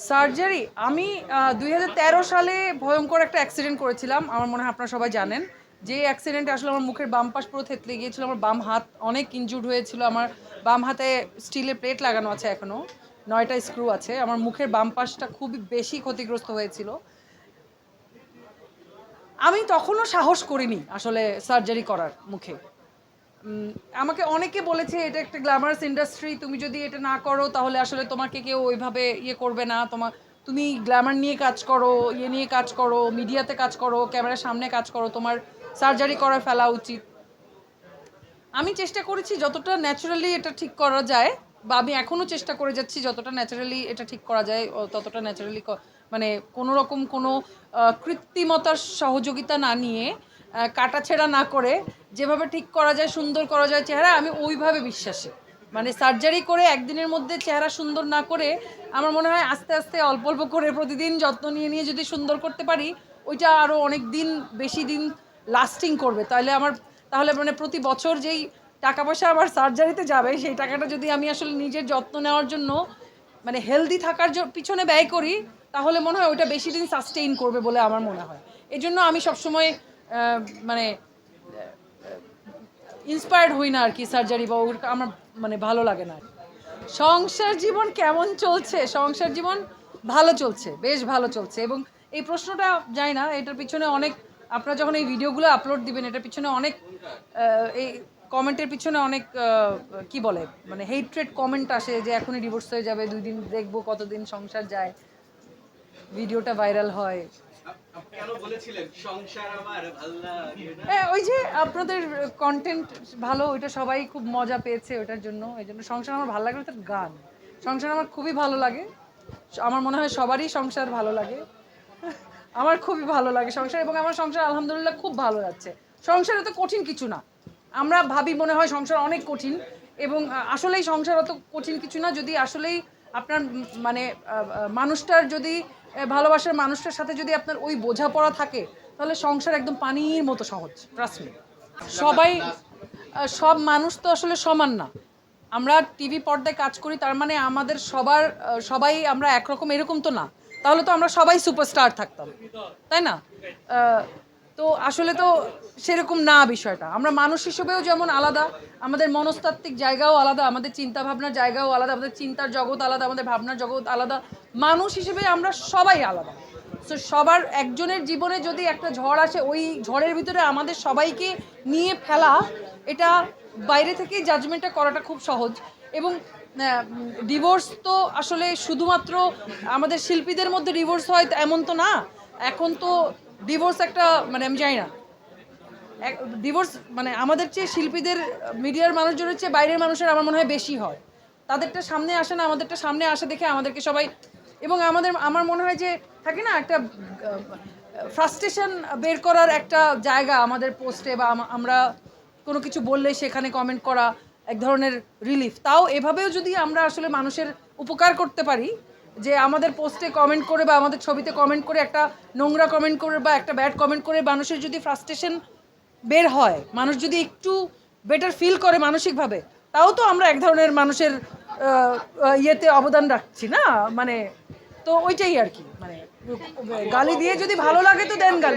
Surgery আমি 2013 সালে ভয়ঙ্কর একটা অ্যাক্সিডেন্ট করেছিলাম। আমার মনে হয় আপনারা সবাই জানেন। যে অ্যাক্সিডেন্টে আসলে আমার মুখের বাম পাশ পুরো থেতলে গিয়েছিল। আমার বাম হাত অনেক ইনজুর্ড হয়েছিল। আমার বাম হাতে স্টিলের প্লেট লাগানো আছে এখনো। 9টা স্ক্রু আছে। আমার মুখের বাম পাশটা খুবই বেশি ক্ষতিগ্রস্ত হয়েছিল। আমি তখনও সাহস করিনি আসলে সার্জারি করার মুখে। আমাকে অনেকে বলেছে এটা একটা গ্ল্যামারাস ইন্ডাস্ট্রি, তুমি যদি এটা না করো তাহলে আসলে তোমাকে কেউ ওইভাবে করবে না। তুমি গ্ল্যামার নিয়ে কাজ করো, নিয়ে কাজ করো, মিডিয়াতে কাজ করো, ক্যামেরার সামনে কাজ করো, তোমার সার্জারি করে ফেলা উচিত। আমি চেষ্টা করেছি যতটা ন্যাচারালি এটা ঠিক করা যায়, বা আমি এখনও চেষ্টা করে যাচ্ছি যতটা ন্যাচারালি এটা ঠিক করা যায় ততটা ন্যাচারালি, মানে কোনো রকম কোনো কৃত্রিমতার সহযোগিতা না নিয়ে, কাটাছেঁড়া না করে যেভাবে ঠিক করা যায়, সুন্দর করা যায় চেহারা, আমি ওইভাবে বিশ্বাসী। মানে সার্জারি করে একদিনের মধ্যে চেহারা সুন্দর না করে আমার মনে হয় আস্তে আস্তে অল্প অল্প করে প্রতিদিন যত্ন নিয়ে নিয়ে যদি সুন্দর করতে পারি, ওইটা আরও অনেক দিন বেশি দিন লাস্টিং করবে। তাহলে মানে প্রতি বছর যেই টাকা পয়সা আমার সার্জারিতে যাবে, সেই টাকাটা যদি আমি আসলে নিজের যত্ন নেওয়ার জন্য, মানে হেলদি থাকার পিছনে ব্যয় করি, তাহলে মনে হয় ওইটা বেশি দিন সাস্টেইন করবে বলে আমার মনে হয়। এই জন্য আমি সবসময় মানে ইন্সপায়ার্ড হই না আর কি সার্জারি, বা আমার মানে ভালো লাগে না। সংসার জীবন কেমন চলছে? সংসার জীবন ভালো চলছে, বেশ ভালো চলছে। এবং এই প্রশ্নটা জানি না, এটার পিছনে অনেক, আপনারা যখন এই ভিডিওগুলো আপলোড দিবেন, এটার পিছনে অনেক এই কমেন্টের পিছনে অনেক কি বলে, মানে হেট্রেড কমেন্ট আসে যে এখনই ডিভোর্স হয়ে যাবে, 2 দিন দেখবো কতদিন সংসার যায়, ভিডিওটা ভাইরাল হয়। হ্যাঁ, ওই যে আপনাদের কন্টেন্ট ভালো, ওইটা সবাই খুব মজা পেয়েছে ওইটার জন্য। এই জন্য সংসার আমার ভালো লাগে। ওটার গান সংসার আমার খুবই ভালো লাগে। আমার মনে হয় সবারই সংসার ভালো লাগে। আমার খুবই ভালো লাগে সংসার, এবং আমার সংসার আলহামদুলিল্লাহ খুব ভালো যাচ্ছে। সংসার এত কঠিন কিছু না। আমরা ভাবি মনে হয় সংসার অনেক কঠিন, এবং আসলেই সংসার অত কঠিন কিছু না। যদি আসলেই আপনার মানে মানুষটার যদি ভালোবাসার মানুষটার সাথে যদি আপনার ওই বোঝাপড়া থাকে, তাহলে সংসার একদম পানির মতো সহজ, ট্রাস্ট মি। সবাই সব মানুষ তো আসলে সমান না। আমরা টিভি পর্দায় কাজ করি, তার মানে আমাদের সবাই আমরা একরকম, এরকম তো না। তাহলে তো আমরা সবাই সুপারস্টার থাকতাম, তাই না? তো আসলে তো সেরকম না বিষয়টা। আমরা মানুষ হিসেবেও যেমন আলাদা, আমাদের মনস্তাত্ত্বিক জায়গাও আলাদা, আমাদের চিন্তা ভাবনার জায়গাও আলাদা, আমাদের চিন্তার জগৎ আলাদা, আমাদের ভাবনার জগৎ আলাদা। মানুষ হিসেবে আমরা সবাই আলাদা। সো সবার একজনের জীবনে যদি একটা ঝড় আসে, ওই ঝড়ের ভিতরে আমাদের সবাইকে নিয়ে ফেলা, এটা বাইরে থেকে জাজমেন্টটা করাটা খুব সহজ। এবং ডিভোর্স তো আসলে শুধুমাত্র আমাদের শিল্পীদের মধ্যে ডিভোর্স হয় এমন তো না। এখন তো ডিভোর্স একটা, মানে আমি জানি না, ডিভোর্স মানে আমাদের চেয়ে শিল্পীদের, মিডিয়ার মানুষজনের চেয়ে বাইরের মানুষের আমার মনে হয় বেশি হয়। তাদেরটা সামনে আসে না, আমাদেরটা সামনে আসে দেখে আমাদেরকে সবাই, এবং আমার মনে হয় যে থাকে না একটা ফ্রাস্ট্রেশন বের করার একটা জায়গা আমাদের পোস্টে, বা আমরা কোনো কিছু বললে সেখানে কমেন্ট করা এক ধরনের রিলিফ। তাও এভাবেও যদি আমরা আসলে মানুষের উপকার করতে পারি, যে আমাদের পোস্টে কমেন্ট করে বা আমাদের ছবিতে কমেন্ট করে, একটা নোংরা কমেন্ট করে বা একটা ব্যাড কমেন্ট করে মানুষের যদি ফ্রাস্ট্রেশন বের হয়, মানুষ যদি একটু বেটার ফিল করে মানসিকভাবে, তাও তো আমরা এক ধরনের মানুষের ইয়েতে অবদান রাখছি না, মানে। তো ওইটাই আর কি, মানে গালি দিয়ে যদি ভালো লাগে তো দেন গালি।